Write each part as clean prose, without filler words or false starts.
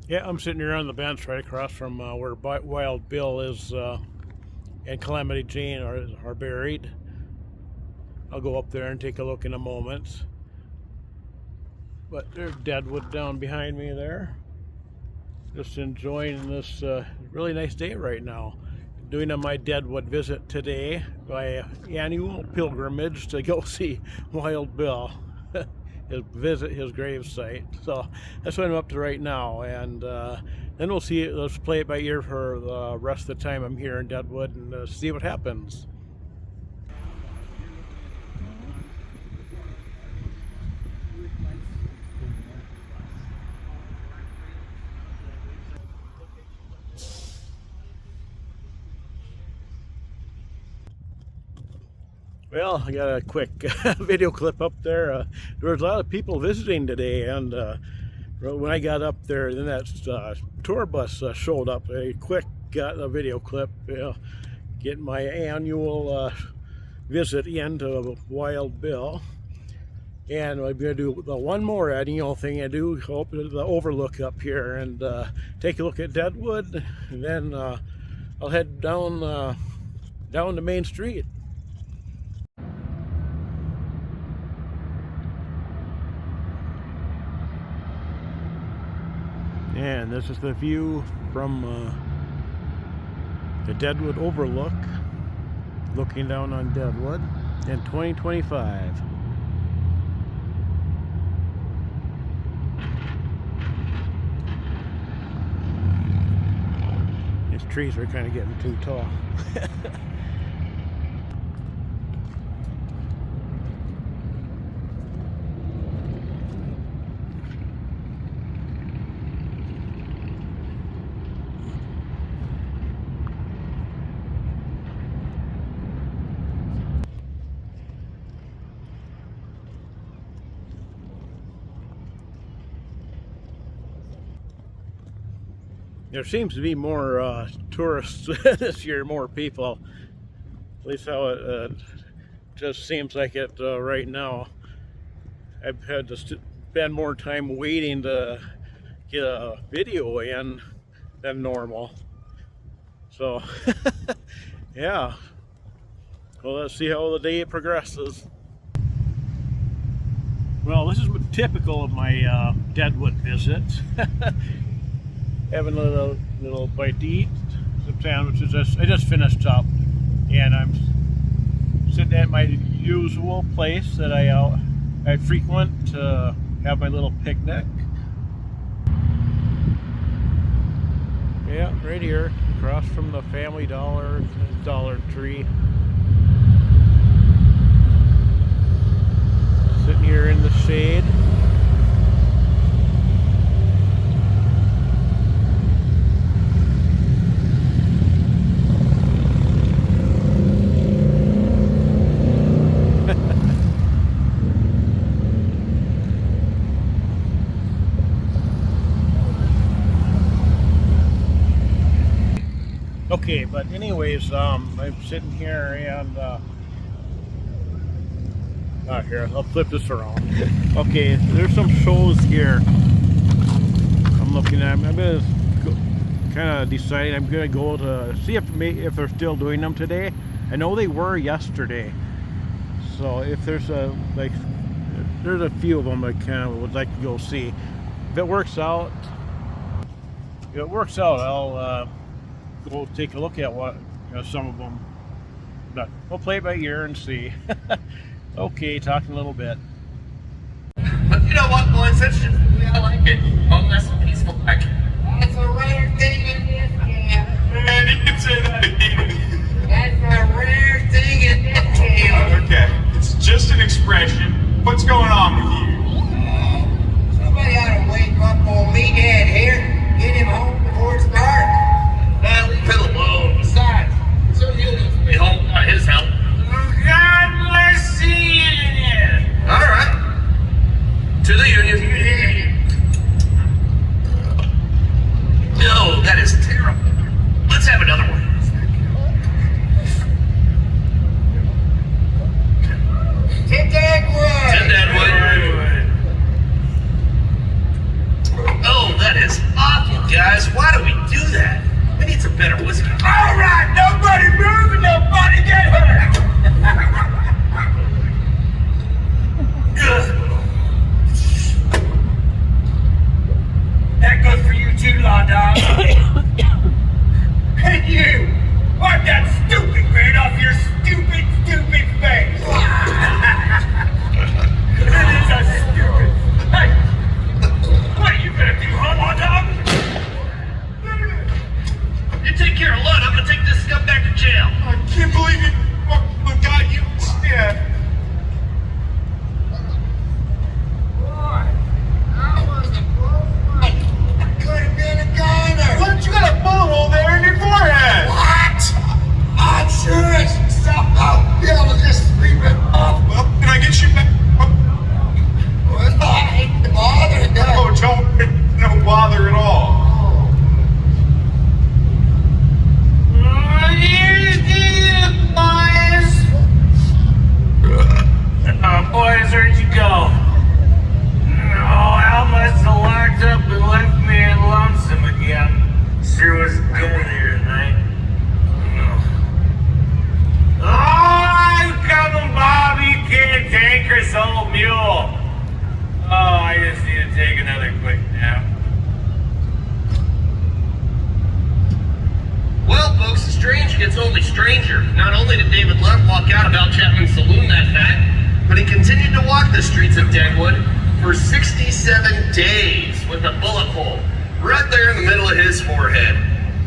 Yeah, I'm sitting here on the bench right across from where Wild Bill is and Calamity Jane are buried. I'll go up there and take a look in a moment. But there's Deadwood down behind me there. Just enjoying this really nice day right now. Doing my Deadwood visit today, my annual pilgrimage to go see Wild Bill. Visit his grave site. So that's what I'm up to right now, and then let's play it by ear for the rest of the time I'm here in Deadwood and see what happens. Well, I got a quick video clip up there. There was a lot of people visiting today, and when I got up there, then that tour bus showed up. I quick got a video clip, getting my annual visit into Wild Bill. And I'm going to do the one more annual thing I do, open the overlook up here and take a look at Deadwood, and then I'll head down the main street. And this is the view from the Deadwood Overlook, looking down on Deadwood in 2025. These trees are kind of getting too tall. There seems to be more tourists this year, more people. At least how it just seems like it right now. I've had to spend more time waiting to get a video in than normal. So, yeah. Well, let's see how the day progresses. Well, this is typical of my Deadwood visit. Having a little bite to eat, some sandwiches. I just finished up, and I'm sitting at my usual place that I frequent to have my little picnic. Yeah, right here, across from the Family Dollar Tree. Sitting here in the shade. Okay, but anyways, I'm sitting here and here, I'll flip this around. Okay, there's some shows here I'm looking at. I'm gonna kind of deciding I'm gonna go to see if they're still doing them today. I know they were yesterday, so if there's there's a few of them I kind of would like to go see. If it works out, I'll go take a look at some of them, but we'll play it by ear and see. Okay, talking a little bit. But you know what, boys? That's just the way I like it. One less peaceful like. That's a rare thing in this town. Man, you can say that again. That's a rare thing in this town. Okay, it's just an expression. What's going on with you? Somebody ought to wake up old meathead here. Get him home before it's dark. Well, leave him alone. Besides, so you'll be home by his help. God bless the Union. All right. To the Union. No, that is terrible. Let's have another one. stranger. Not only did David Lunt walk out of Al Chapman's saloon that night, but he continued to walk the streets of Deadwood for 67 days with a bullet hole right there in the middle of his forehead.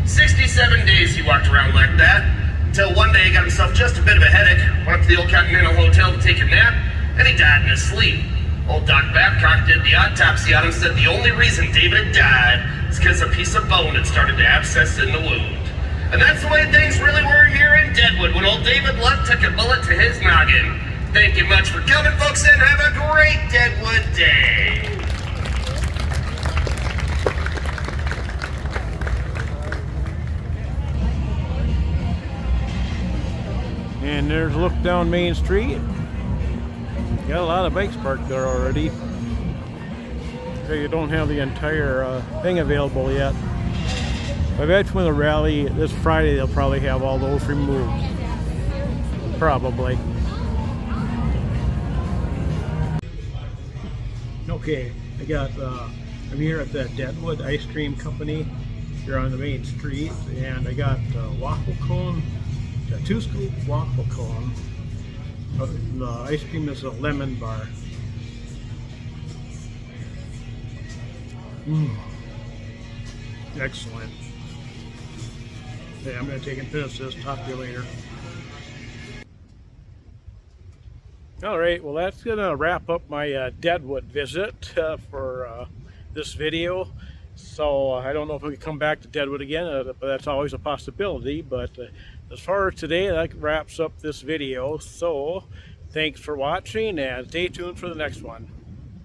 67 days he walked around like that, until one day he got himself just a bit of a headache, went up to the old Continental Hotel to take a nap, and he died in his sleep. Old Doc Babcock did the autopsy on him, said the only reason David died is because a piece of bone had started to abscess in the wound. And that's the way things really were here in Deadwood when old David Lunt took a bullet to his noggin. Thank you much for coming, folks, and have a great Deadwood day. And there's a look down Main Street. Got a lot of bikes parked there already. Okay, you don't have the entire thing available yet. I bet when the rally this Friday, they'll probably have all those removed. Probably. Okay, I'm here at the Deadwood Ice Cream Company here on the main street, and I got waffle cone, a 2-scoop waffle cone. The ice cream is a lemon bar. Excellent. Okay, I'm going to take and finish this. Talk to you later. Alright, well that's going to wrap up my Deadwood visit for this video. So I don't know if we can come back to Deadwood again, but that's always a possibility. But as far as today, that wraps up this video. So thanks for watching and stay tuned for the next one.